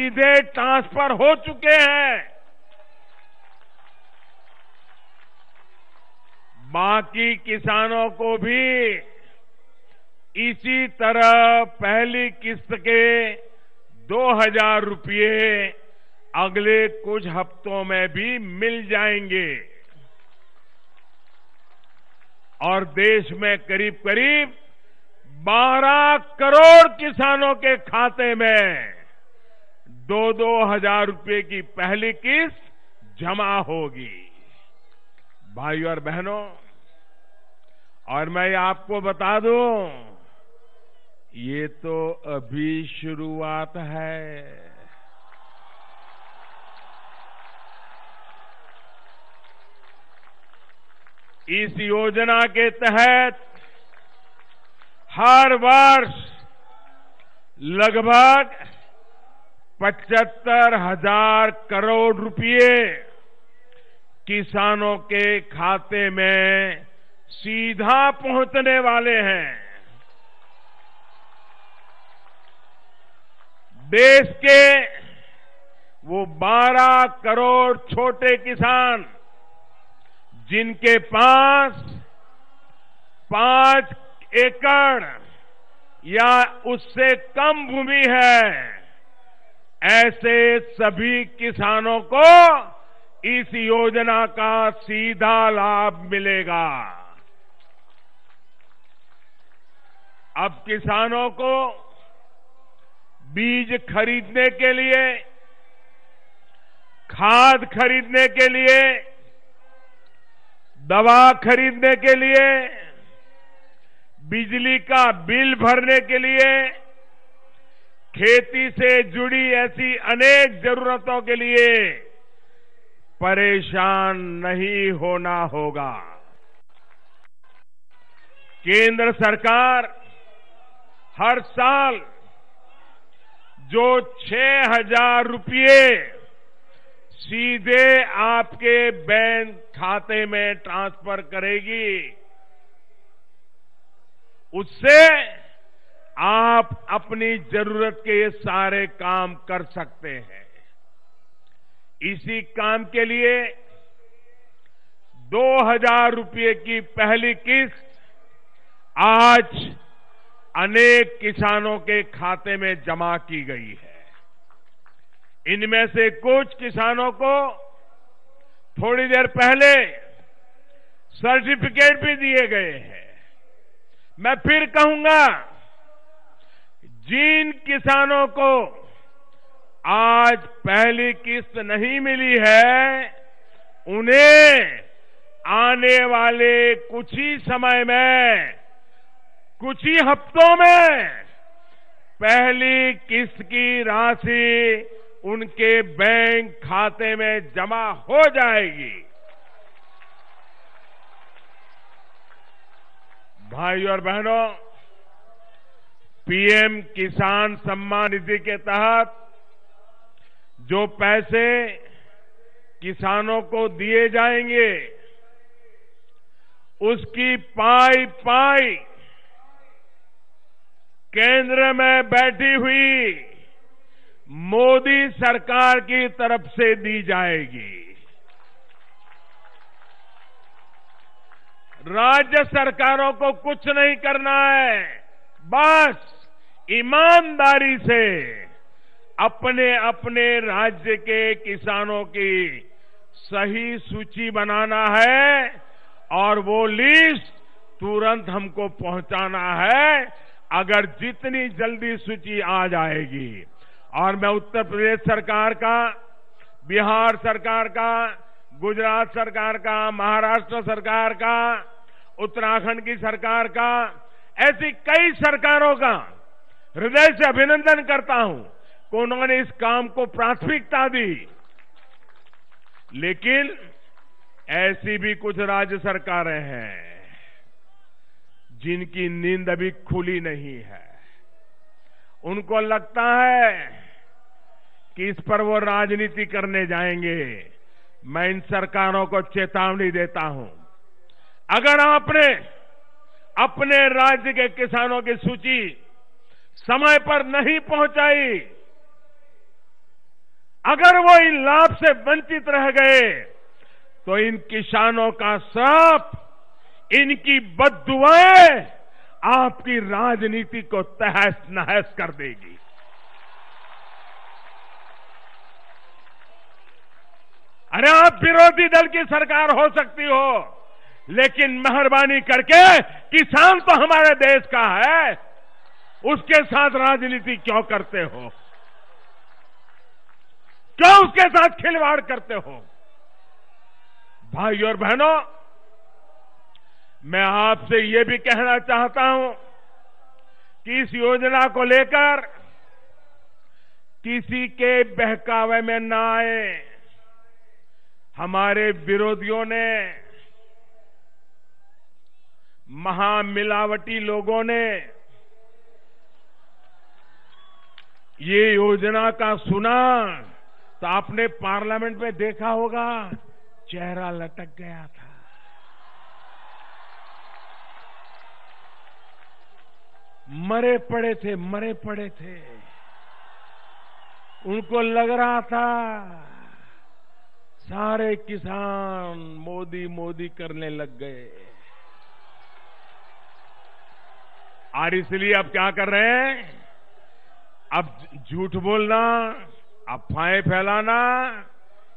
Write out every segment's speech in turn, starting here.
सीधे ट्रांसफर हो चुके हैं। बाकी किसानों को भी इसी तरह पहली किस्त के 2,000 रुपये अगले कुछ हफ्तों में भी मिल जाएंगे और देश में करीब करीब 12 करोड़ किसानों के खाते में 2-2 हजार रुपये की पहली किस्त जमा होगी। भाइयों और बहनों, और मैं आपको बता दूं, ये तो अभी शुरुआत है। इस योजना के तहत हर वर्ष लगभग 75,000 करोड़ रुपए किसानों के खाते में सीधा पहुंचने वाले हैं। देश के वो 12 करोड़ छोटे किसान जिनके पास 5 एकड़ या उससे कम भूमि है, ऐसे सभी किसानों को इस योजना का सीधा लाभ मिलेगा। अब किसानों को बीज खरीदने के लिए, खाद खरीदने के लिए, दवा खरीदने के लिए, बिजली का बिल भरने के लिए, खेती से जुड़ी ऐसी अनेक जरूरतों के लिए परेशान नहीं होना होगा। केंद्र सरकार हर साल जो 6,000 रुपये सीधे आपके बैंक खाते में ट्रांसफर करेगी, उससे आप अपनी जरूरत के ये सारे काम कर सकते हैं। इसी काम के लिए 2,000 रुपये की पहली किस्त आज अनेक किसानों के खाते में जमा की गई है। इनमें से कुछ किसानों को थोड़ी देर पहले सर्टिफिकेट भी दिए गए हैं। मैं फिर कहूंगा, जिन किसानों को आज पहली किस्त नहीं मिली है, उन्हें आने वाले कुछ ही समय में, कुछ ही हफ्तों में पहली किस्त की राशि उनके बैंक खाते में जमा हो जाएगी। भाइयों और बहनों, पीएम किसान सम्मान निधि के तहत जो पैसे किसानों को दिए जाएंगे, उसकी पाई केंद्र में बैठी हुई मोदी सरकार की तरफ से दी जाएगी। राज्य सरकारों को कुछ नहीं करना है, बस ईमानदारी से अपने अपने राज्य के किसानों की सही सूची बनाना है और वो लिस्ट तुरंत हमको पहुंचाना है। अगर जितनी जल्दी सूची आ जाएगी, और मैं उत्तर प्रदेश सरकार का, बिहार सरकार का, गुजरात सरकार का, महाराष्ट्र सरकार का, उत्तराखंड की सरकार का, ऐसी कई सरकारों का हृदय से अभिनंदन करता हूं कि उन्होंने इस काम को प्राथमिकता दी। लेकिन ऐसी भी कुछ राज्य सरकारें हैं जिनकी नींद अभी खुली नहीं है। उनको लगता है कि इस पर वो राजनीति करने जाएंगे। मैं इन सरकारों को चेतावनी देता हूं, अगर आपने अपने राज्य के किसानों की सूची समय पर नहीं पहुंचाई अगर वो इन लाभ से वंचित रह गए तो इन किसानों का श्राप, इनकी बद्दुआएं आपकी राजनीति को तहस नहस कर देगी। अरे आप विरोधी दल की सरकार हो सकती हो, लेकिन मेहरबानी करके किसान तो हमारे देश का है, उसके साथ राजनीति क्यों करते हो? क्यों उसके साथ खिलवाड़ करते हो? भाई और बहनों, मैं आपसे ये भी कहना चाहता हूं कि इस योजना को लेकर किसी के बहकावे में ना आए। हमारे विरोधियों ने, महामिलावटी लोगों ने ये योजना का सुना तो आपने पार्लियामेंट में देखा होगा, चेहरा लटक गया था। मरे पड़े थे। उनको लग रहा था सारे किसान मोदी मोदी करने लग गए। और इसलिए अब क्या कर रहे हैं? अब झूठ बोलना, अफवाहें फैलाना,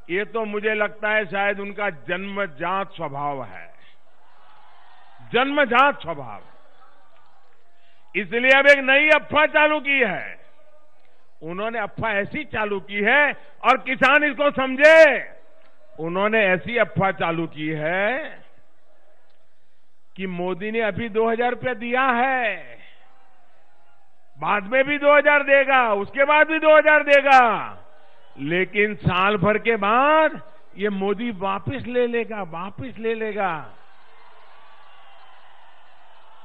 ये तो मुझे लगता है शायद उनका जन्मजात स्वभाव है, जन्मजात स्वभाव। इसलिए अब एक नई अफवाह चालू की है। उन्होंने अफवाह ऐसी चालू की है, और किसान इसको समझे, उन्होंने ऐसी अफवाह चालू की है कि मोदी ने अभी 2000 रुपया दिया है, बाद में भी 2000 देगा, उसके बाद भी 2000 देगा, लेकिन साल भर के बाद ये मोदी वापस ले लेगा।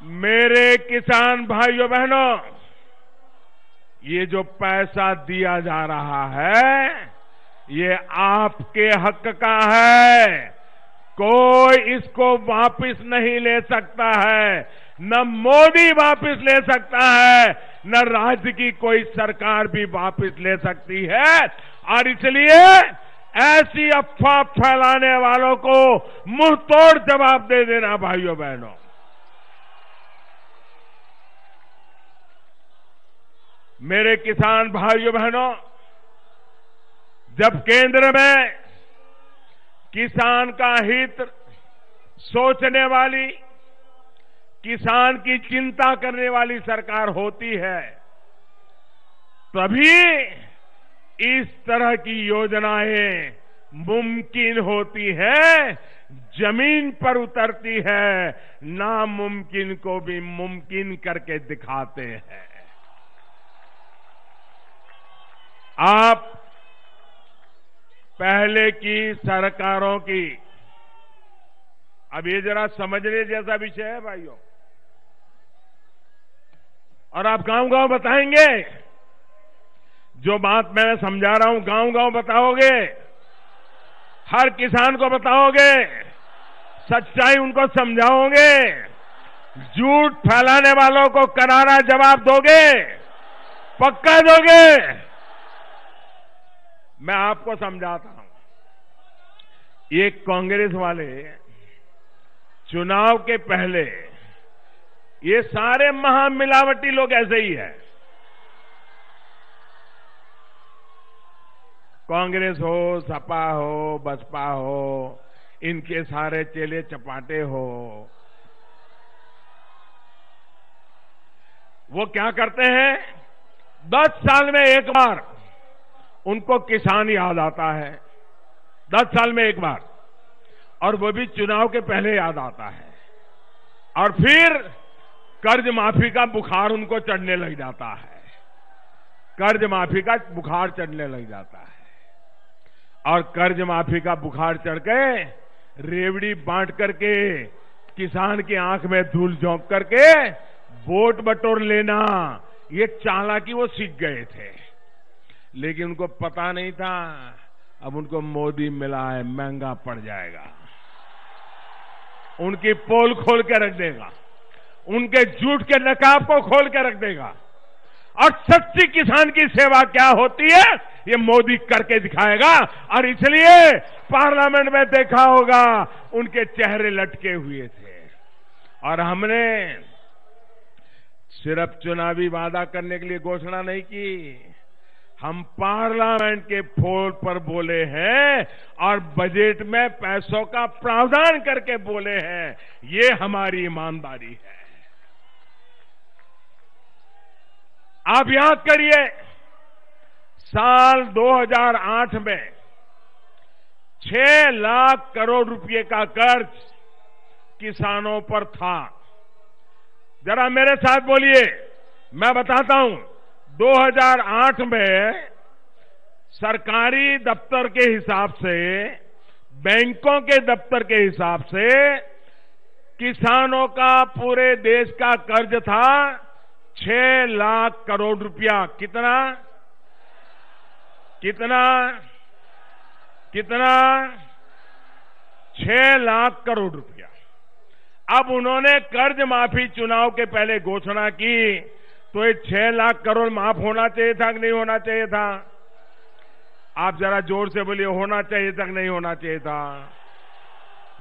मेरे किसान भाइयों बहनों, ये जो पैसा दिया जा रहा है, ये आपके हक का है। कोई इसको वापस नहीं ले सकता है, न मोदी वापस ले सकता है, न राज्य की कोई सरकार भी वापस ले सकती है। और इसलिए ऐसी अफवाह फैलाने वालों को मुंह तोड़ जवाब दे देना भाइयों बहनों। मेरे किसान भाइयों बहनों, जब केंद्र में किसान का हित सोचने वाली, किसान की चिंता करने वाली सरकार होती है, तभी इस तरह की योजनाएं मुमकिन होती है, जमीन पर उतरती है, नामुमकिन को भी मुमकिन करके दिखाते हैं। आप पहले की सरकारों की, अब ये जरा समझने जैसा विषय है भाइयों, और आप गांव-गांव बताएंगे, जो बात मैं समझा रहा हूं गांव-गांव बताओगे, हर किसान को बताओगे, सच्चाई उनको समझाओगे, झूठ फैलाने वालों को करारा जवाब दोगे, पक्का दोगे? मैं आपको समझाता हूं। ये कांग्रेस वाले चुनाव के पहले, ये सारे महामिलावटी लोग ऐसे ही है। कांग्रेस हो, सपा हो, बसपा हो, इनके सारे चेले चपाटे हो, वो क्या करते हैं? 10 साल में एक बार उनको किसान याद आता है, 10 साल में एक बार, और वो भी चुनाव के पहले याद आता है। और फिर कर्ज माफी का बुखार उनको चढ़ने लग जाता है, कर्ज माफी का बुखार चढ़ने लग जाता है। और कर्ज माफी का बुखार चढ़ के रेवड़ी बांट करके, किसान की आंख में धूल झोंक करके वोट बटोर लेना, ये चालाकी वो सीख गए थे। लेकिन उनको पता नहीं था, अब उनको मोदी मिला है, महंगा पड़ जाएगा, उनकी पोल खोल के रख देगा, उनके झूठ के नकाब को खोल के रख देगा। और सच्ची किसान की सेवा क्या होती है ये मोदी करके दिखाएगा। और इसलिए पार्लियामेंट में देखा होगा उनके चेहरे लटके हुए थे। और हमने सिर्फ चुनावी वादा करने के लिए घोषणा नहीं की, हम पार्लियामेंट के फ्लोर पर बोले हैं और बजट में पैसों का प्रावधान करके बोले हैं। ये हमारी ईमानदारी है। आप याद करिए, साल 2008 में 6 लाख करोड़ रुपए का कर्ज किसानों पर था। जरा मेरे साथ बोलिए, मैं बताता हूं। 2008 में सरकारी दफ्तर के हिसाब से, बैंकों के दफ्तर के हिसाब से किसानों का पूरे देश का कर्ज था 6 लाख करोड़ रुपया। कितना कितना कितना 6 लाख करोड़ रुपया। अब उन्होंने कर्ज माफी चुनाव के पहले घोषणा की, तो ये 6 लाख करोड़ माफ होना चाहिए था कि नहीं होना चाहिए था? आप जरा जोर से बोलिए, होना चाहिए था कि नहीं होना चाहिए था?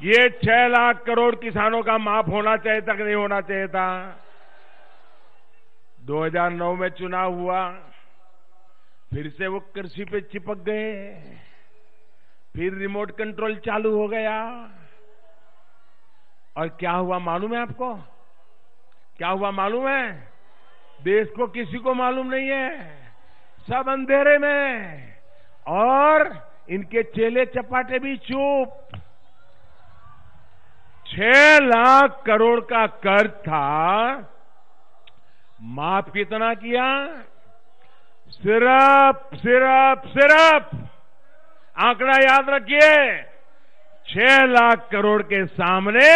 ये 6 लाख करोड़ किसानों का माफ होना चाहिए था कि नहीं होना चाहिए था? 2009 में चुनाव हुआ, फिर से वो कृषि पे चिपक गए, फिर रिमोट कंट्रोल चालू हो गया। और क्या हुआ मालूम है आपको? क्या हुआ मालूम है? देश को किसी को मालूम नहीं है, सब अंधेरे में, और इनके चेले चपाटे भी चुप। 6 लाख करोड़ का कर्ज था, माफ कितना किया? सिर्फ आंकड़ा याद रखिए, 6 लाख करोड़ के सामने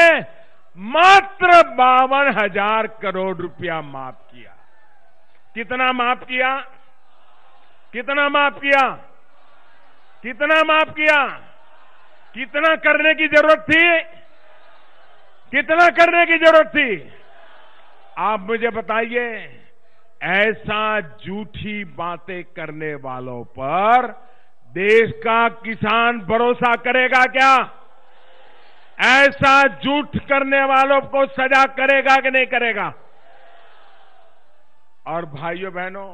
मात्र 52,000 करोड़ रुपया माफ किया। कितना माफ किया? कितना माफ किया? कितना माफ किया? कितना करने की जरूरत थी? कितना करने की जरूरत थी? आप मुझे बताइए। ऐसा झूठी बातें करने वालों पर देश का किसान भरोसा करेगा क्या? ऐसा झूठ करने वालों को सजा करेगा कि नहीं करेगा? और भाइयों बहनों,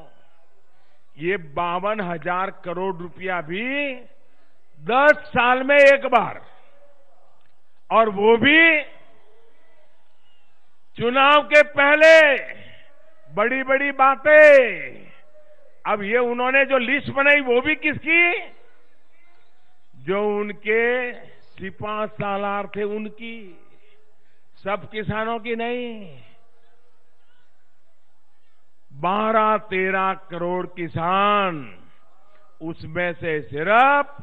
ये 52,000 करोड़ रुपया भी 10 साल में एक बार, और वो भी चुनाव के पहले। बड़ी बड़ी बातें। अब ये उन्होंने जो लिस्ट बनाई वो भी किसकी? जो उनके सिपा सालार थे उनकी, सब किसानों की नहीं। 12-13 करोड़ किसान, उसमें से सिर्फ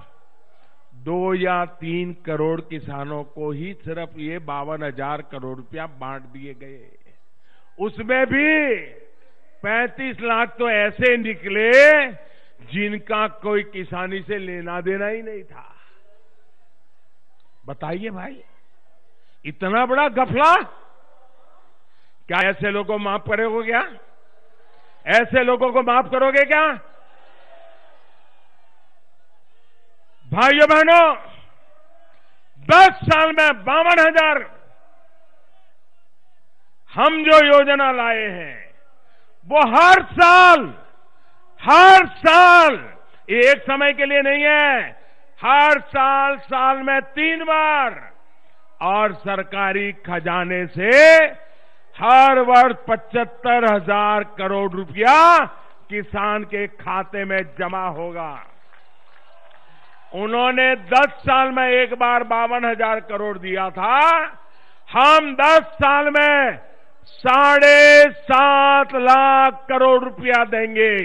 2 या 3 करोड़ किसानों को ही सिर्फ ये 52,000 करोड़ रुपया बांट दिए गए। उसमें भी 35 लाख तो ऐसे निकले जिनका कोई किसानी से लेना देना ही नहीं था। बताइए भाई, इतना बड़ा गफला। क्या ऐसे लोगों को माफ करोगे? क्या ऐसे लोगों को माफ करोगे क्या? भाइयों बहनों, 10 साल में 52,000 हम जो योजना लाए हैं वो हर साल, ये एक समय के लिए नहीं है, हर साल में 3 बार, और सरकारी खजाने से हर वर्ष 75,000 करोड़ रुपया किसान के खाते में जमा होगा। उन्होंने 10 साल में एक बार 52,000 करोड़ दिया था, हम 10 साल में 7.5 लाख करोड़ रुपया देंगे।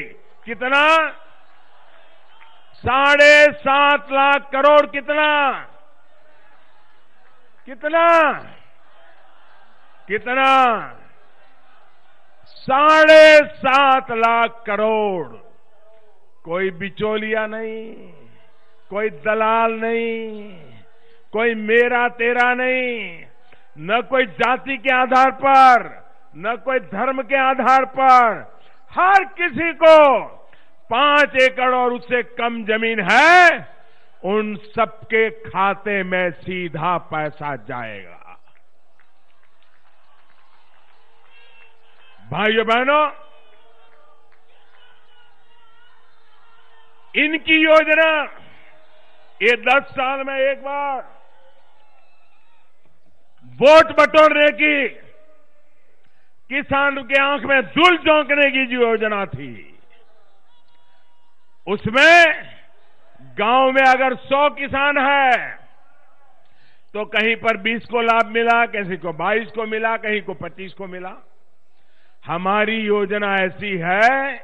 कितना? 7.5 लाख करोड़। कितना? कितना? कितना? 7.5 लाख करोड़। कोई बिचौलिया नहीं, कोई दलाल नहीं, कोई मेरा तेरा नहीं, न कोई जाति के आधार पर, न कोई धर्म के आधार पर, हर किसी को 5 एकड़ और उससे कम जमीन है, उन सबके खाते में सीधा पैसा जाएगा। भाइयों बहनों, इनकी योजना ये 10 साल में एक बार वोट बटोरने की, किसान के आंख में धूल झोंकने की जो योजना थी, उसमें गांव में अगर 100 किसान है तो कहीं पर 20 को लाभ मिला, किसी को 22 को मिला, कहीं को 25 को मिला। हमारी योजना ऐसी है,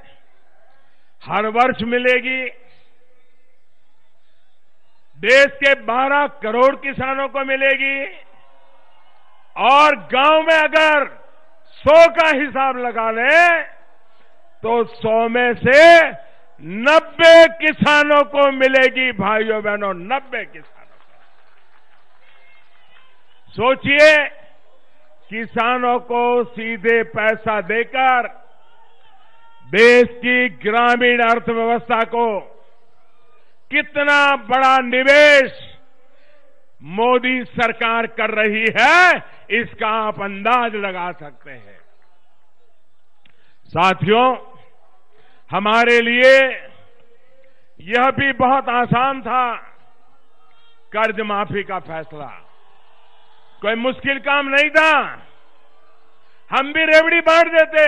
हर वर्ष मिलेगी। देश के 12 करोड़ किसानों को मिलेगी और गांव में अगर 100 का हिसाब लगा लें तो 100 में से 90 किसानों को मिलेगी। भाइयों बहनों, 90 किसानों को। सोचिए, किसानों को सीधे पैसा देकर देश की ग्रामीण अर्थव्यवस्था को कितना बड़ा निवेश मोदी सरकार कर रही है, इसका आप अंदाज लगा सकते हैं। साथियों, हमारे लिए यह भी बहुत आसान था कर्ज माफी का फैसला। कोई मुश्किल काम नहीं था। हम भी रेवड़ी बांट देते,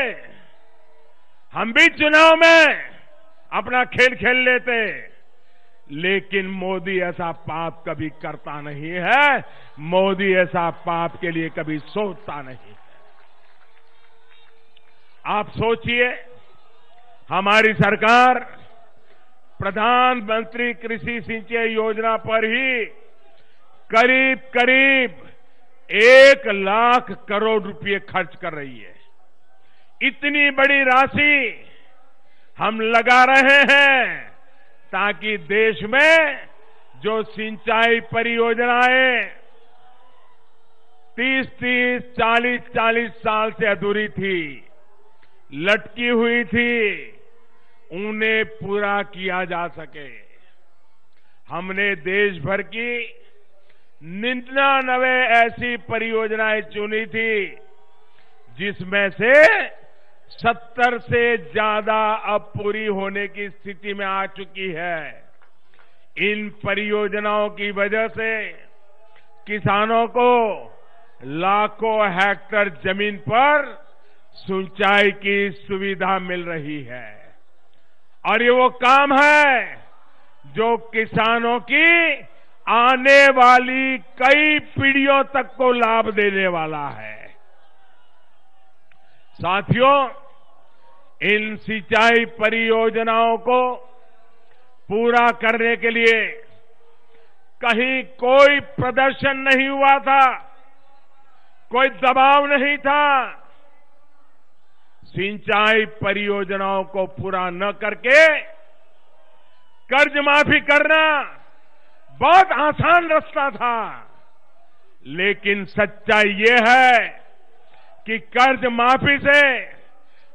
हम भी चुनाव में अपना खेल खेल लेते, लेकिन मोदी ऐसा पाप कभी करता नहीं है। मोदी ऐसा पाप के लिए कभी सोचता नहीं है। आप सोचिए, हमारी सरकार प्रधानमंत्री कृषि सिंचाई योजना पर ही करीब करीब 1 लाख करोड़ रुपए खर्च कर रही है। इतनी बड़ी राशि हम लगा रहे हैं ताकि देश में जो सिंचाई परियोजनाएं 30-30, 40-40 साल से अधूरी थी, लटकी हुई थी, उन्हें पूरा किया जा सके। हमने देश भर की 99 ऐसी परियोजनाएं चुनी थी, जिसमें से 70 से ज्यादा अब पूरी होने की स्थिति में आ चुकी है। इन परियोजनाओं की वजह से किसानों को लाखों हेक्टेयर जमीन पर सिंचाई की सुविधा मिल रही है और ये वो काम है जो किसानों की आने वाली कई पीढ़ियों तक को लाभ देने वाला है। साथियों, इन सिंचाई परियोजनाओं को पूरा करने के लिए कहीं कोई प्रदर्शन नहीं हुआ था, कोई दबाव नहीं था। सिंचाई परियोजनाओं को पूरा न करके कर्ज माफी करना बहुत आसान रास्ता था, लेकिन सच्चाई ये है कि कर्ज माफी से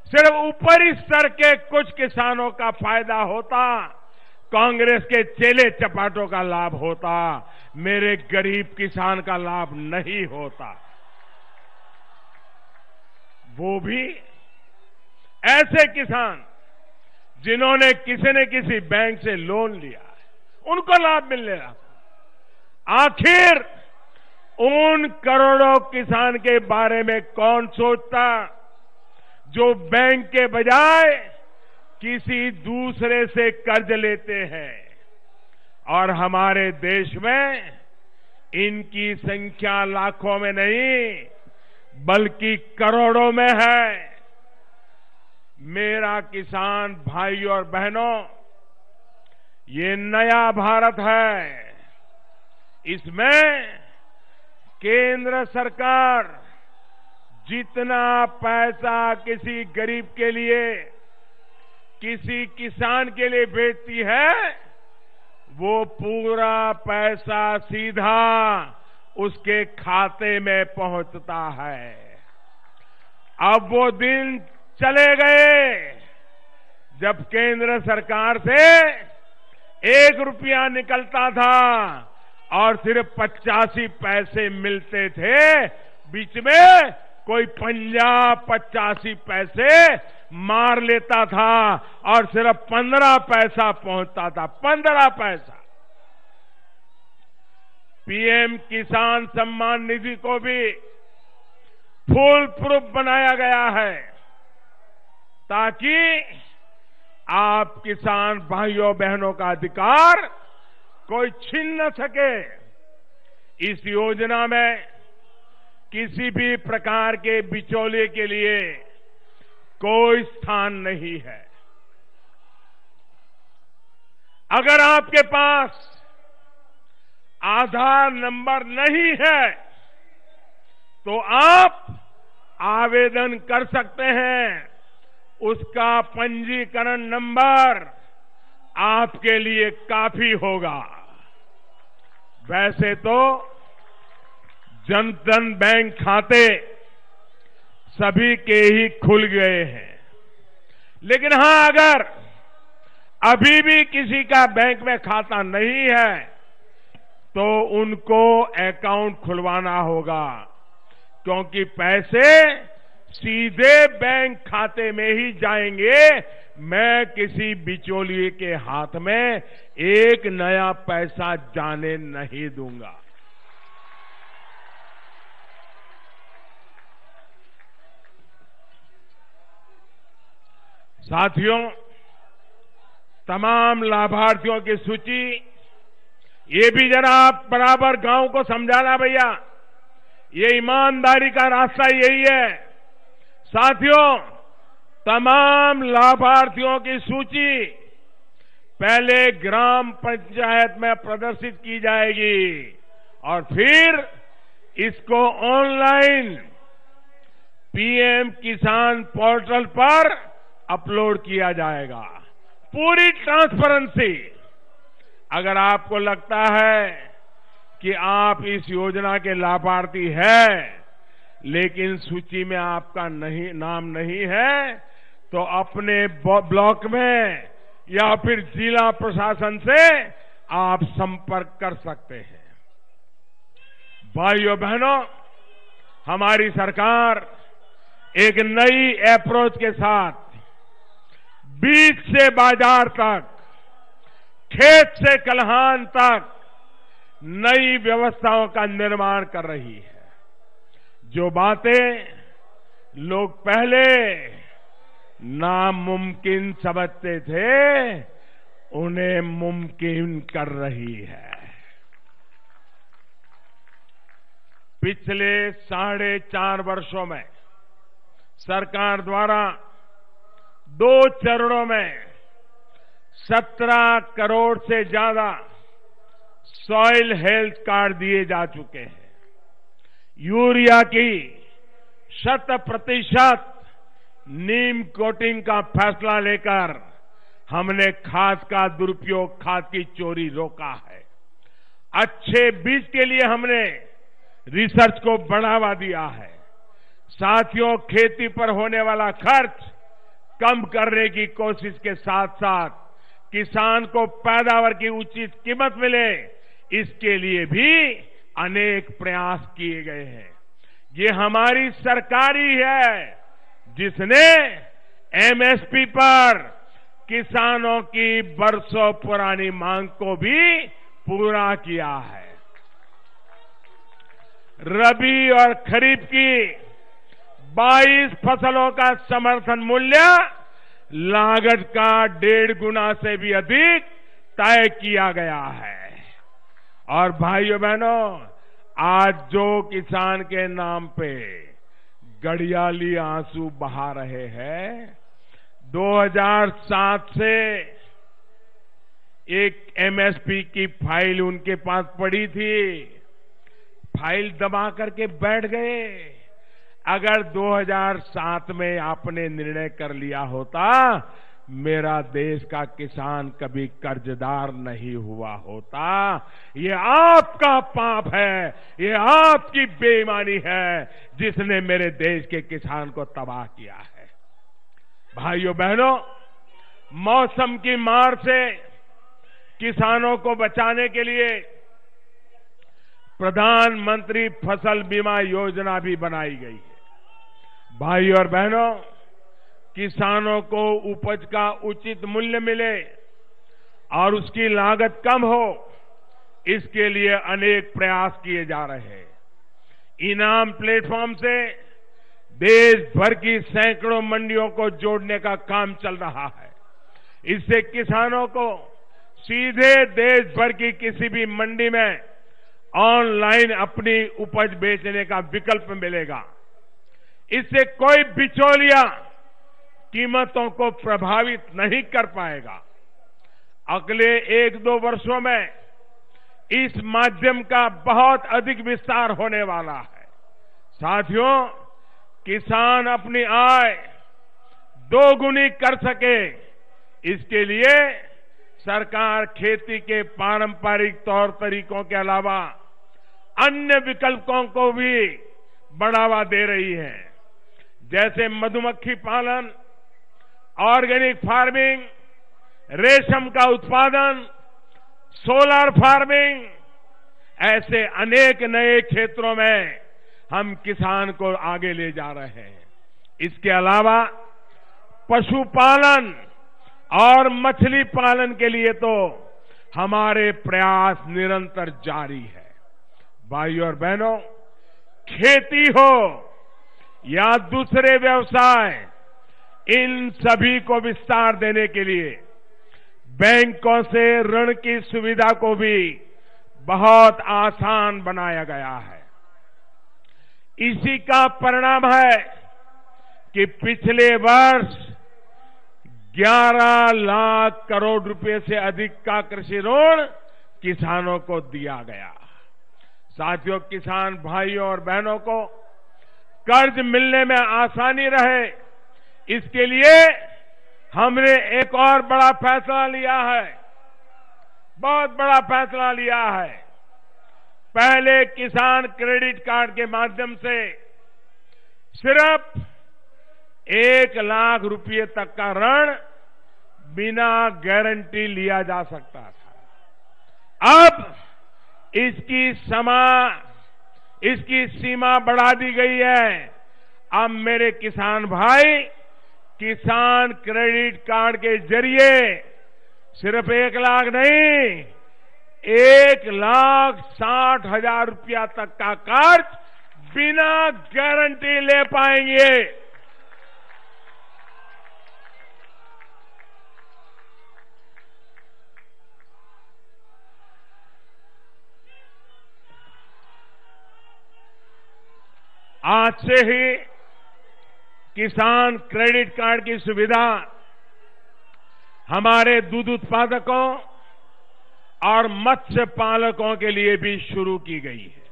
सिर्फ ऊपरी स्तर के कुछ किसानों का फायदा होता, कांग्रेस के चेले चपाटों का लाभ होता, मेरे गरीब किसान का लाभ नहीं होता। वो भी ऐसे किसान जिन्होंने किसी न किसी बैंक से लोन लिया है, उनको लाभ मिलने लगा। आखिर उन करोड़ों किसान के बारे में कौन सोचता जो बैंक के बजाय किसी दूसरे से कर्ज लेते हैं। और हमारे देश में इनकी संख्या लाखों में नहीं बल्कि करोड़ों में है। मेरा किसान भाइयों और बहनों, ये नया भारत है। इसमें केंद्र सरकार जितना पैसा किसी गरीब के लिए, किसी किसान के लिए भेजती है, वो पूरा पैसा सीधा उसके खाते में पहुंचता है। अब वो दिन चले गए जब केंद्र सरकार से 1 रुपया निकलता था और सिर्फ 85 पैसे मिलते थे, बीच में कोई 85 पैसे मार लेता था और सिर्फ 15 पैसा पहुंचता था, 15 पैसा। पीएम किसान सम्मान निधि को भी फुल प्रूफ बनाया गया है ताकि आप किसान भाइयों बहनों का अधिकार कोई छीन न सके। इस योजना में किसी भी प्रकार के बिचौलिए के लिए कोई स्थान नहीं है। अगर आपके पास आधार नंबर नहीं है तो आप आवेदन कर सकते हैं। उसका पंजीकरण नंबर आपके लिए काफी होगा। वैसे तो जनधन बैंक खाते सभी के ही खुल गए हैं, लेकिन हां, अगर अभी भी किसी का बैंक में खाता नहीं है तो उनको अकाउंट खुलवाना होगा, क्योंकि पैसे सीधे बैंक खाते में ही जाएंगे। मैं किसी बिचौलिए के हाथ में एक नया पैसा जाने नहीं दूंगा। साथियों, तमाम लाभार्थियों की सूची ये भी जरा आप बराबर गांव को समझाना भैया, ये ईमानदारी का रास्ता यही है। साथियों, तमाम लाभार्थियों की सूची पहले ग्राम पंचायत में प्रदर्शित की जाएगी और फिर इसको ऑनलाइन पीएम किसान पोर्टल पर अपलोड किया जाएगा। पूरी ट्रांसपेरेंसी। अगर आपको लगता है कि आप इस योजना के लाभार्थी हैं लेकिन सूची में आपका नाम नहीं है, तो अपने ब्लॉक में या फिर जिला प्रशासन से आप संपर्क कर सकते हैं। भाइयों बहनों, हमारी सरकार एक नई अप्रोच के साथ बीज से बाजार तक, खेत से कलहान तक नई व्यवस्थाओं का निर्माण कर रही है। जो बातें लोग पहले नामुमकिन समझते थे, उन्हें मुमकिन कर रही है। पिछले 4.5 वर्षों में सरकार द्वारा 2 चरणों में 17 करोड़ से ज्यादा सॉइल हेल्थ कार्ड दिए जा चुके हैं। यूरिया की 100% नीम कोटिंग का फैसला लेकर हमने खाद का दुरुपयोग, खाद की चोरी रोका है। अच्छे बीज के लिए हमने रिसर्च को बढ़ावा दिया है। साथियों, खेती पर होने वाला खर्च कम करने की कोशिश के साथ साथ किसान को पैदावार की उचित कीमत मिले, इसके लिए भी अनेक प्रयास किए गए हैं। ये हमारी सरकार ही है जिसने एमएसपी पर किसानों की बरसों पुरानी मांग को भी पूरा किया है। रबी और खरीफ की 22 फसलों का समर्थन मूल्य लागत का 1.5 गुना से भी अधिक तय किया गया है। और भाइयों बहनों, आज जो किसान के नाम पे गड़ियाली आंसू बहा रहे हैं, 2007 से एक एमएसपी की फाइल उनके पास पड़ी थी, फाइल दबा करके बैठ गए। अगर 2007 में आपने निर्णय कर लिया होता, मेरा देश का किसान कभी कर्जदार नहीं हुआ होता। ये आपका पाप है, ये आपकी बेईमानी है जिसने मेरे देश के किसान को तबाह किया है। भाइयों बहनों, मौसम की मार से किसानों को बचाने के लिए प्रधानमंत्री फसल बीमा योजना भी बनाई गई है। भाई और बहनों, किसानों को उपज का उचित मूल्य मिले और उसकी लागत कम हो, इसके लिए अनेक प्रयास किए जा रहे हैं। इनाम प्लेटफॉर्म से देश भर की सैकड़ों मंडियों को जोड़ने का काम चल रहा है। इससे किसानों को सीधे देश भर की किसी भी मंडी में ऑनलाइन अपनी उपज बेचने का विकल्प मिलेगा। इससे कोई बिचौलिया कीमतों को प्रभावित नहीं कर पाएगा। अगले 1-2 वर्षों में इस माध्यम का बहुत अधिक विस्तार होने वाला है। साथियों, किसान अपनी आय दोगुनी कर सके, इसके लिए सरकार खेती के पारंपरिक तौर तरीकों के अलावा अन्य विकल्पों को भी बढ़ावा दे रही है, जैसे मधुमक्खी पालन, ऑर्गेनिक फार्मिंग, रेशम का उत्पादन, सोलर फार्मिंग। ऐसे अनेक नए क्षेत्रों में हम किसान को आगे ले जा रहे हैं। इसके अलावा पशुपालन और मछली पालन के लिए तो हमारे प्रयास निरंतर जारी है। भाइयों और बहनों, खेती हो या दूसरे व्यवसाय, इन सभी को विस्तार देने के लिए बैंकों से ऋण की सुविधा को भी बहुत आसान बनाया गया है। इसी का परिणाम है कि पिछले वर्ष 11 लाख करोड़ रुपए से अधिक का कृषि ऋण किसानों को दिया गया। साथियों, किसान भाइयों और बहनों को कर्ज मिलने में आसानी रहे, इसके लिए हमने एक और बड़ा फैसला लिया है, बहुत बड़ा फैसला लिया है। पहले किसान क्रेडिट कार्ड के माध्यम से सिर्फ 1 लाख रुपए तक का ऋण बिना गारंटी लिया जा सकता था। अब इसकी सीमा बढ़ा दी गई है। अब मेरे किसान भाई किसान क्रेडिट कार्ड के जरिए सिर्फ 1 लाख नहीं, 1,60,000 रुपया तक का कर्ज बिना गारंटी ले पाएंगे। आज से ही किसान क्रेडिट कार्ड की सुविधा हमारे दूध उत्पादकों और मत्स्य पालकों के लिए भी शुरू की गई है।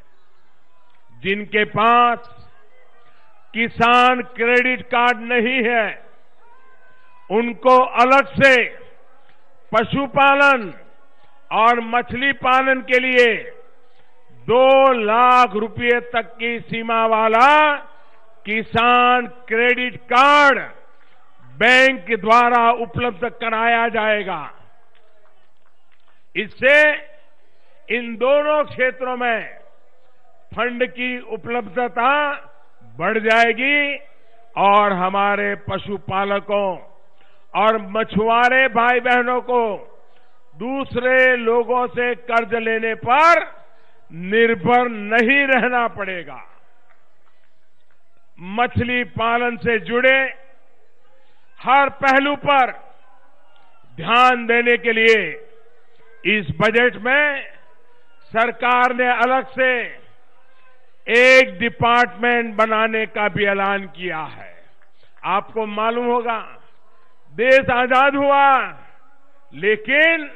जिनके पास किसान क्रेडिट कार्ड नहीं है, उनको अलग से पशुपालन और मछली पालन के लिए 2 लाख रुपए तक की सीमा वाला किसान क्रेडिट कार्ड बैंक द्वारा उपलब्ध कराया जाएगा। इससे इन दोनों क्षेत्रों में फंड की उपलब्धता बढ़ जाएगी और हमारे पशुपालकों और मछुआरे भाई बहनों को दूसरे लोगों से कर्ज लेने पर निर्भर नहीं रहना पड़ेगा। मछली पालन से जुड़े हर पहलू पर ध्यान देने के लिए इस बजट में सरकार ने अलग से एक डिपार्टमेंट बनाने का भी ऐलान किया है। आपको मालूम होगा, देश आजाद हुआ लेकिन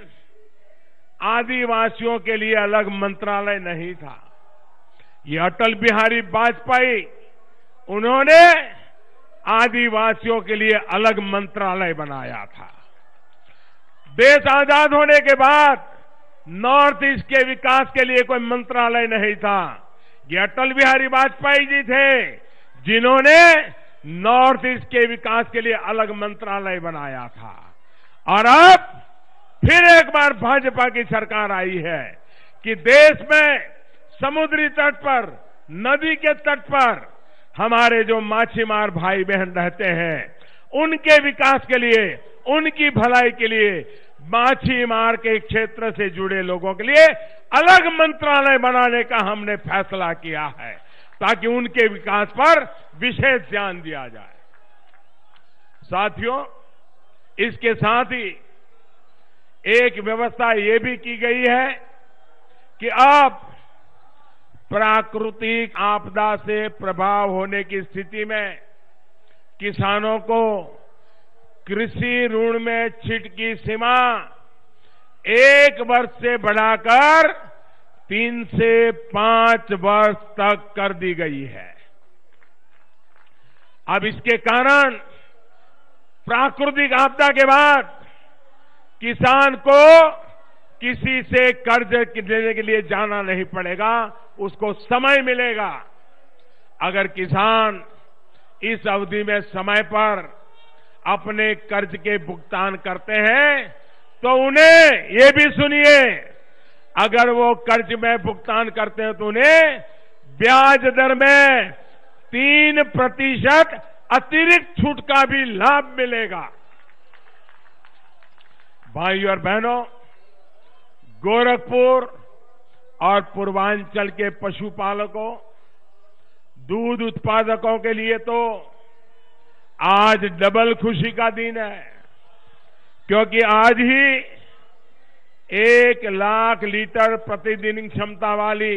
आदिवासियों के लिए अलग मंत्रालय नहीं था। ये अटल बिहारी वाजपेयी, उन्होंने आदिवासियों के लिए अलग मंत्रालय बनाया था। देश आजाद होने के बाद नॉर्थ ईस्ट के विकास के लिए कोई मंत्रालय नहीं था। ये अटल बिहारी वाजपेयी जी थे जिन्होंने नॉर्थ ईस्ट के विकास के लिए अलग मंत्रालय बनाया था। और अब फिर एक बार भाजपा की सरकार आई है कि देश में समुद्री तट पर, नदी के तट पर हमारे जो माछीमार भाई बहन रहते हैं, उनके विकास के लिए, उनकी भलाई के लिए, माछीमार के क्षेत्र से जुड़े लोगों के लिए अलग मंत्रालय बनाने का हमने फैसला किया है, ताकि उनके विकास पर विशेष ध्यान दिया जाए। साथियों, इसके साथ ही एक व्यवस्था ये भी की गई है कि अब प्राकृतिक आपदा से प्रभाव होने की स्थिति में किसानों को कृषि ऋण में छीट की सीमा 1 वर्ष से बढ़ाकर 3 से 5 वर्ष तक कर दी गई है। अब इसके कारण प्राकृतिक आपदा के बाद किसान को किसी से कर्ज लेने के लिए जाना नहीं पड़ेगा, उसको समय मिलेगा। अगर किसान इस अवधि में समय पर अपने कर्ज के भुगतान करते हैं तो उन्हें, ये भी सुनिए, अगर वो कर्ज में भुगतान करते हैं तो उन्हें ब्याज दर में 3% अतिरिक्त छूट का भी लाभ मिलेगा। भाइयों और बहनों, गोरखपुर और पूर्वांचल के पशुपालकों, दूध उत्पादकों के लिए तो आज डबल खुशी का दिन है, क्योंकि आज ही 1 लाख लीटर प्रतिदिन क्षमता वाली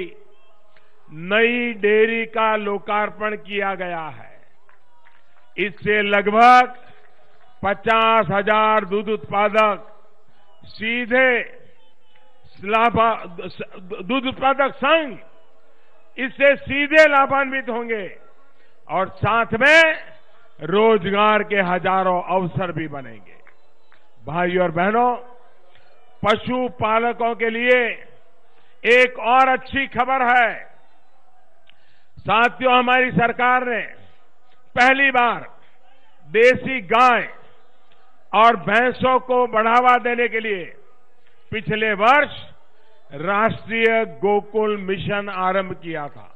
नई डेयरी का लोकार्पण किया गया है। इससे लगभग 50,000 दूध उत्पादक सीधे दूध उत्पादक संघ इससे सीधे लाभान्वित होंगे और साथ में रोजगार के हजारों अवसर भी बनेंगे। भाइयों और बहनों, पशुपालकों के लिए एक और अच्छी खबर है। साथियों, हमारी सरकार ने पहली बार देसी गाय और भैंसों को बढ़ावा देने के लिए पिछले वर्ष राष्ट्रीय गोकुल मिशन आरंभ किया था।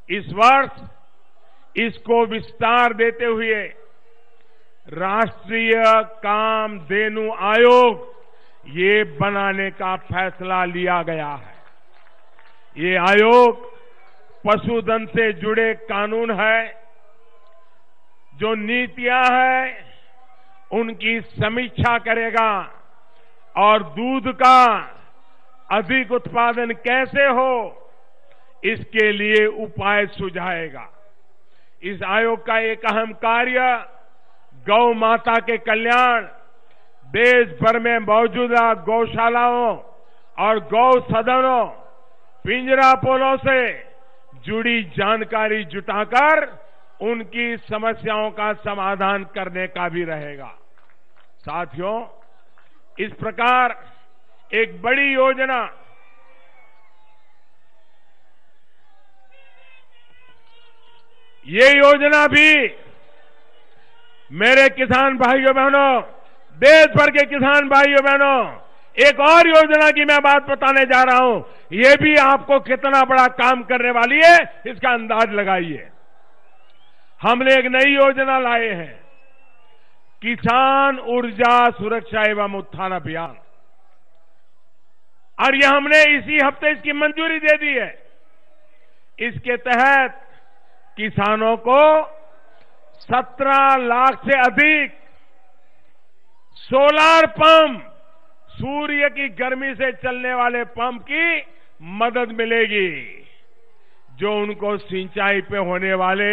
इस वर्ष इसको विस्तार देते हुए राष्ट्रीय कामधेनु आयोग ये बनाने का फैसला लिया गया है। ये आयोग पशुधन से जुड़े कानून है, जो नीतियां हैं, उनकी समीक्षा करेगा और दूध का अधिक उत्पादन कैसे हो, इसके लिए उपाय सुझाएगा। इस आयोग का एक अहम कार्य गौ माता के कल्याण, देश भर में मौजूदा गौशालाओं और गौ सदनों, पिंजरा पोलों से जुड़ी जानकारी जुटाकर उनकी समस्याओं का समाधान करने का भी रहेगा। साथियों, इस प्रकार एक बड़ी योजना ये योजना भी मेरे किसान भाइयों बहनों, देश भर के किसान भाइयों बहनों, एक और योजना की मैं बात बताने जा रहा हूं। ये भी आपको कितना बड़ा काम करने वाली है, इसका अंदाज लगाइए। हमने एक नई योजना लाए हैं, किसान ऊर्जा सुरक्षा एवं उत्थान अभियान, और यह हमने इसी हफ्ते इसकी मंजूरी दे दी है। इसके तहत किसानों को 17 लाख से अधिक सोलार पंप, सूर्य की गर्मी से चलने वाले पंप की मदद मिलेगी, जो उनको सिंचाई पे होने वाले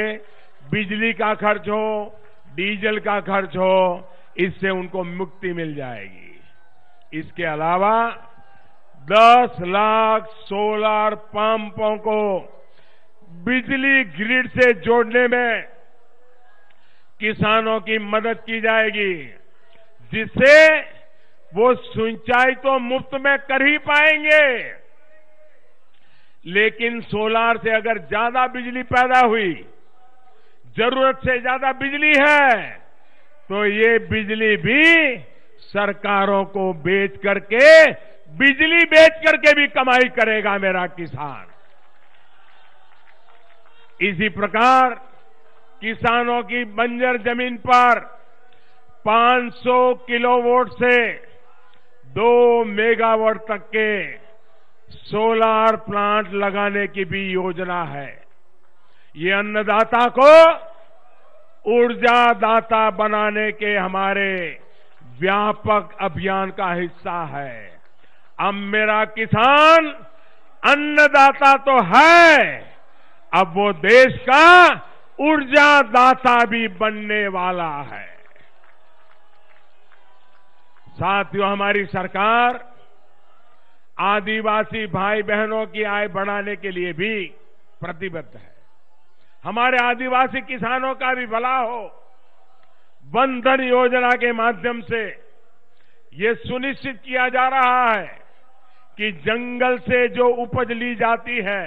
बिजली का खर्च हो, डीजल का खर्च हो, इससे उनको मुक्ति मिल जाएगी। इसके अलावा 10 लाख सोलार पंपों को बिजली ग्रिड से जोड़ने में किसानों की मदद की जाएगी, जिससे वो सिंचाई तो मुफ्त में कर ही पाएंगे, लेकिन सोलार से अगर ज्यादा बिजली पैदा हुई, जरूरत से ज्यादा बिजली है, तो ये बिजली भी सरकारों को बेच करके, बिजली बेच करके भी कमाई करेगा मेरा किसान। इसी प्रकार किसानों की बंजर जमीन पर 500 किलोवाट से 2 मेगावाट तक के सोलार प्लांट लगाने की भी योजना है। ये अन्नदाता को ऊर्जा दाता बनाने के हमारे व्यापक अभियान का हिस्सा है। अब मेरा किसान अन्नदाता तो है, अब वो देश का ऊर्जा दाता भी बनने वाला है। साथियों, हमारी सरकार आदिवासी भाई बहनों की आय बढ़ाने के लिए भी प्रतिबद्ध है। हमारे आदिवासी किसानों का भी भला हो। वन धन योजना के माध्यम से ये सुनिश्चित किया जा रहा है कि जंगल से जो उपज ली जाती है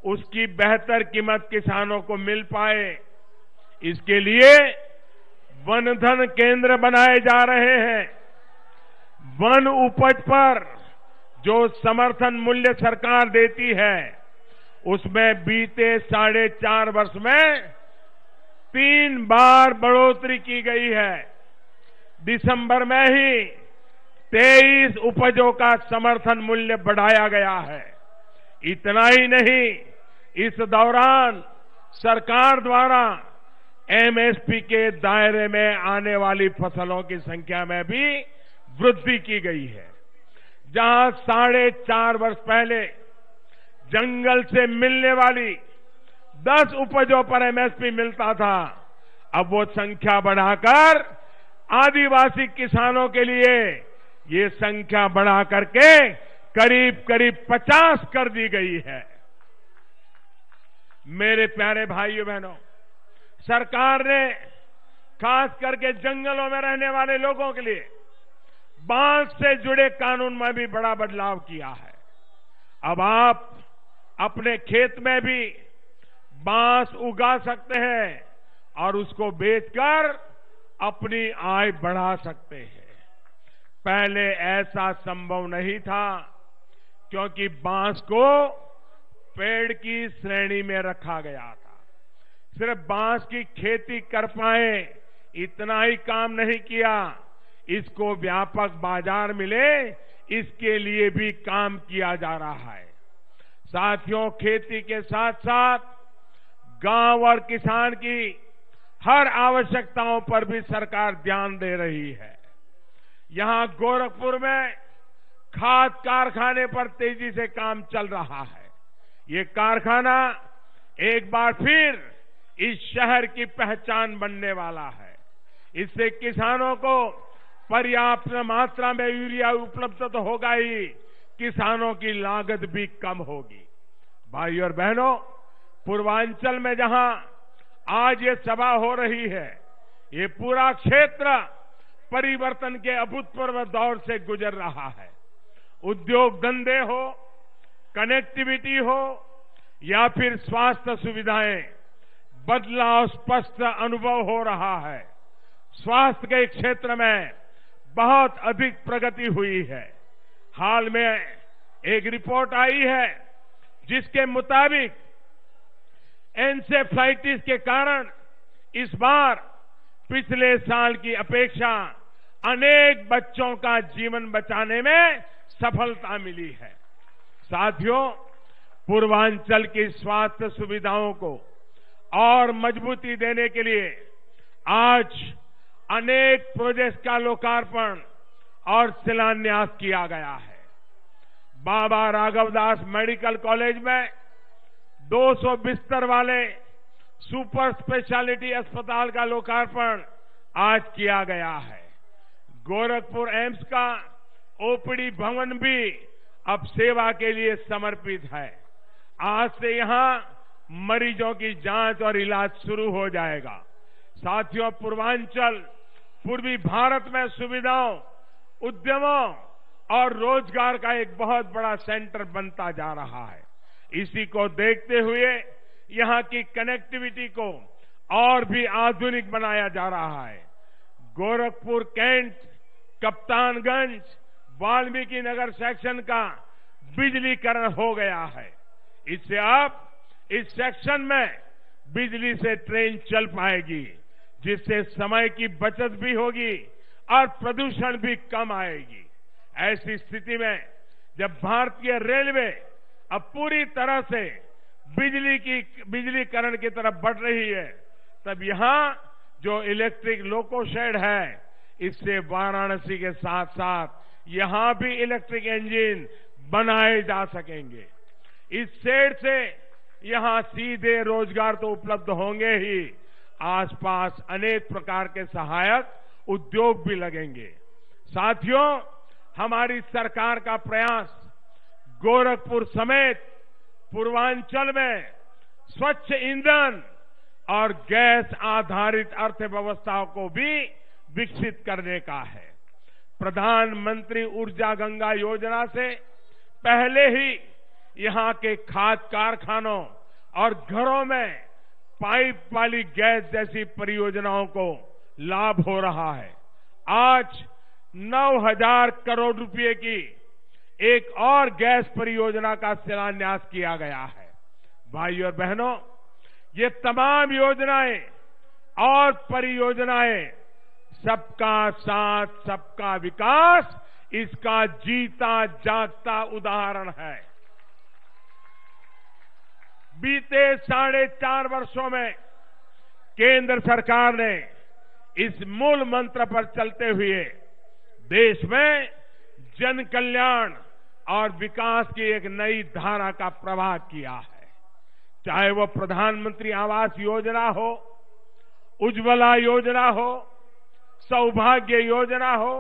उसकी बेहतर कीमत किसानों को मिल पाए। इसके लिए वन धन केंद्र बनाए जा रहे हैं। वन उपज पर जो समर्थन मूल्य सरकार देती है उसमें बीते 4.5 वर्ष में 3 बार बढ़ोतरी की गई है। दिसंबर में ही 23 उपजों का समर्थन मूल्य बढ़ाया गया है। इतना ही नहीं, इस दौरान सरकार द्वारा एमएसपी के दायरे में आने वाली फसलों की संख्या में भी वृद्धि की गई है। जहां 4.5 वर्ष पहले जंगल से मिलने वाली 10 उपजों पर एमएसपी मिलता था, अब वो संख्या बढ़ाकर आदिवासी किसानों के लिए ये संख्या बढ़ा करके करीब 50 कर दी गई है। मेरे प्यारे भाइयों बहनों, सरकार ने खास करके जंगलों में रहने वाले लोगों के लिए बांस से जुड़े कानून में भी बड़ा बदलाव किया है। अब आप अपने खेत में भी बांस उगा सकते हैं और उसको बेचकर अपनी आय बढ़ा सकते हैं। पहले ऐसा संभव नहीं था क्योंकि बांस को पेड़ की श्रेणी में रखा गया था। सिर्फ बांस की खेती कर पाए इतना ही काम नहीं किया, इसको व्यापक बाजार मिले इसके लिए भी काम किया जा रहा है। साथियों, खेती के साथ साथ गांव और किसान की हर आवश्यकताओं पर भी सरकार ध्यान दे रही है। यहां गोरखपुर में खाद कारखाने पर तेजी से काम चल रहा है। ये कारखाना एक बार फिर इस शहर की पहचान बनने वाला है। इससे किसानों को पर्याप्त मात्रा में यूरिया उपलब्ध तो होगा ही, किसानों की लागत भी कम होगी। भाई और बहनों, पूर्वांचल में जहां आज ये सभा हो रही है, ये पूरा क्षेत्र परिवर्तन के अभूतपूर्व दौर से गुजर रहा है। उद्योग धंधे हो, कनेक्टिविटी हो या फिर स्वास्थ्य सुविधाएं, बदलाव स्पष्ट अनुभव हो रहा है। स्वास्थ्य के क्षेत्र में बहुत अधिक प्रगति हुई है। हाल में एक रिपोर्ट आई है जिसके मुताबिक एन्सेफेलाइटिस के कारण इस बार पिछले साल की अपेक्षा अनेक बच्चों का जीवन बचाने में सफलता मिली है। साथियों, पूर्वांचल की स्वास्थ्य सुविधाओं को और मजबूती देने के लिए आज अनेक प्रोजेक्ट का लोकार्पण और शिलान्यास किया गया है। बाबा राघवदास मेडिकल कॉलेज में 200 बिस्तर वाले सुपर स्पेशलिटी अस्पताल का लोकार्पण आज किया गया है। गोरखपुर एम्स का ओपीडी भवन भी अब सेवा के लिए समर्पित है। आज से यहां मरीजों की जांच और इलाज शुरू हो जाएगा। साथियों, पूर्वांचल पूर्वी भारत में सुविधाओं, उद्यमों और रोजगार का एक बहुत बड़ा सेंटर बनता जा रहा है। इसी को देखते हुए यहां की कनेक्टिविटी को और भी आधुनिक बनाया जा रहा है। गोरखपुर कैंट कप्तानगंज वाल्मीकि नगर सेक्शन का बिजलीकरण हो गया है। इससे अब इस सेक्शन में बिजली से ट्रेन चल पाएगी, जिससे समय की बचत भी होगी और प्रदूषण भी कम आएगी। ऐसी स्थिति में जब भारतीय रेलवे अब पूरी तरह से बिजलीकरण की तरफ बढ़ रही है, तब यहां जो इलेक्ट्रिक लोको शेड है, इससे वाराणसी के साथ साथ यहां भी इलेक्ट्रिक इंजन बनाए जा सकेंगे। इस शेड से यहां सीधे रोजगार तो उपलब्ध होंगे ही, आसपास अनेक प्रकार के सहायक उद्योग भी लगेंगे। साथियों, हमारी सरकार का प्रयास गोरखपुर समेत पूर्वांचल में स्वच्छ ईंधन और गैस आधारित अर्थव्यवस्था को भी विकसित करने का है। प्रधानमंत्री ऊर्जा गंगा योजना से पहले ही यहां के खाद कारखानों और घरों में पाइप वाली गैस जैसी परियोजनाओं को लाभ हो रहा है। आज 9,000 करोड़ रुपए की एक और गैस परियोजना का शिलान्यास किया गया है। भाइयों और बहनों, ये तमाम योजनाएं और परियोजनाएं सबका साथ सबका विकास, इसका जीता जागता उदाहरण है। बीते 4.5 वर्षों में केंद्र सरकार ने इस मूल मंत्र पर चलते हुए देश में जन कल्याण और विकास की एक नई धारा का प्रवाह किया है। चाहे वो प्रधानमंत्री आवास योजना हो, उज्ज्वला योजना हो, सौभाग्य योजना हो,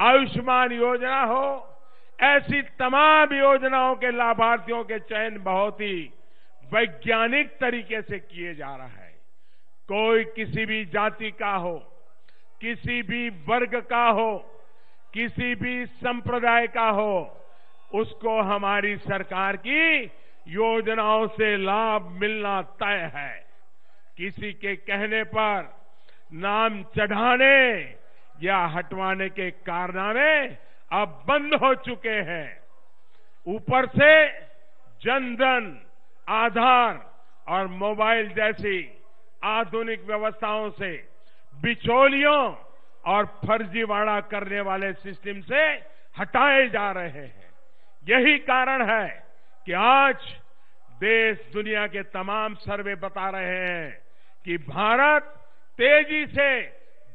आयुष्मान योजना हो, ऐसी तमाम योजनाओं के लाभार्थियों के चयन बहुत ही वैज्ञानिक तरीके से किए जा रहा है। कोई किसी भी जाति का हो, किसी भी वर्ग का हो, किसी भी संप्रदाय का हो, उसको हमारी सरकार की योजनाओं से लाभ मिलना तय है। किसी के कहने पर नाम चढ़ाने या हटवाने के कारनामे अब बंद हो चुके हैं। ऊपर से जनधन, आधार और मोबाइल जैसी आधुनिक व्यवस्थाओं से बिचौलियों और फर्जीवाड़ा करने वाले सिस्टम से हटाए जा रहे हैं। यही कारण है कि आज देश दुनिया के तमाम सर्वे बता रहे हैं कि भारत तेजी से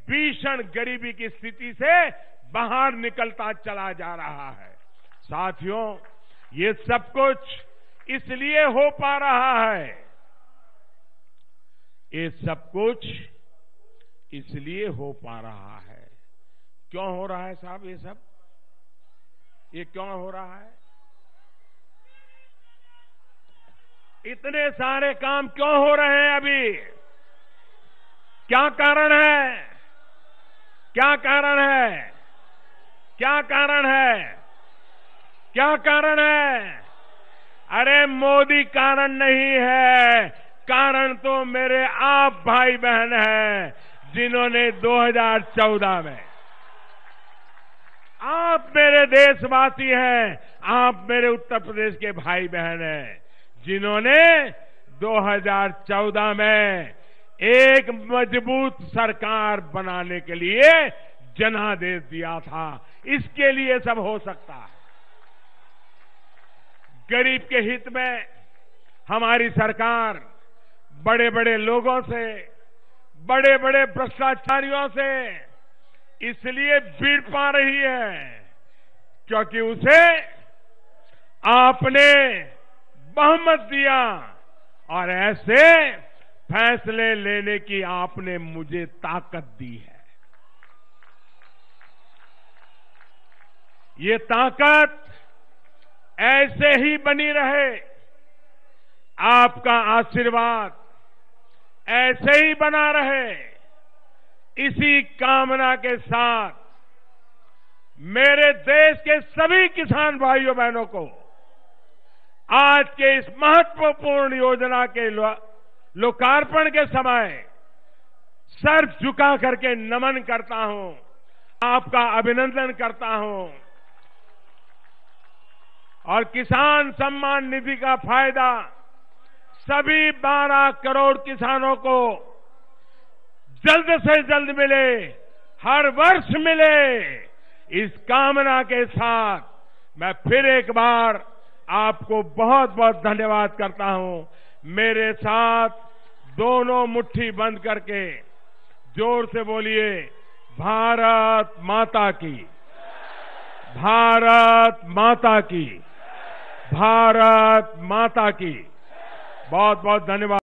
भीषण गरीबी की स्थिति से बाहर निकलता चला जा रहा है। साथियों, ये सब कुछ इसलिए हो पा रहा है, ये सब कुछ इसलिए हो पा रहा है। क्यों हो रहा है साहब ये सब? ये क्यों हो रहा है? इतने सारे काम क्यों हो रहे हैं अभी? क्या कारण है? क्या कारण है? क्या कारण है? क्या कारण है? अरे मोदी कारण नहीं है, कारण तो मेरे आप भाई बहन हैं, जिन्होंने 2014 में, आप मेरे देशवासी हैं, आप मेरे उत्तर प्रदेश के भाई बहन हैं, जिन्होंने 2014 में एक मजबूत सरकार बनाने के लिए जनादेश दिया था। इसके लिए सब हो सकता है। गरीब के हित में हमारी सरकार बड़े बड़े लोगों से, बड़े बड़े भ्रष्टाचारियों से इसलिए भीड़ पा रही है क्योंकि उसे आपने बहुमत दिया और ऐसे फैसले लेने की आपने मुझे ताकत दी है। ये ताकत ऐसे ही बनी रहे, आपका आशीर्वाद ऐसे ही बना रहे, इसी कामना के साथ मेरे देश के सभी किसान भाइयों बहनों को आज के इस महत्वपूर्ण योजना के लोकार्पण के समय सर झुका करके नमन करता हूं। आपका अभिनंदन करता हूं और किसान सम्मान निधि का फायदा सभी 12 करोड़ किसानों को जल्द से जल्द मिले, हर वर्ष मिले, इस कामना के साथ मैं फिर एक बार आपको बहुत बहुत धन्यवाद करता हूं। मेरे साथ दोनों मुट्ठी बंद करके जोर से बोलिए, भारत माता की, भारत माता की, भारत माता की। बहुत बहुत धन्यवाद।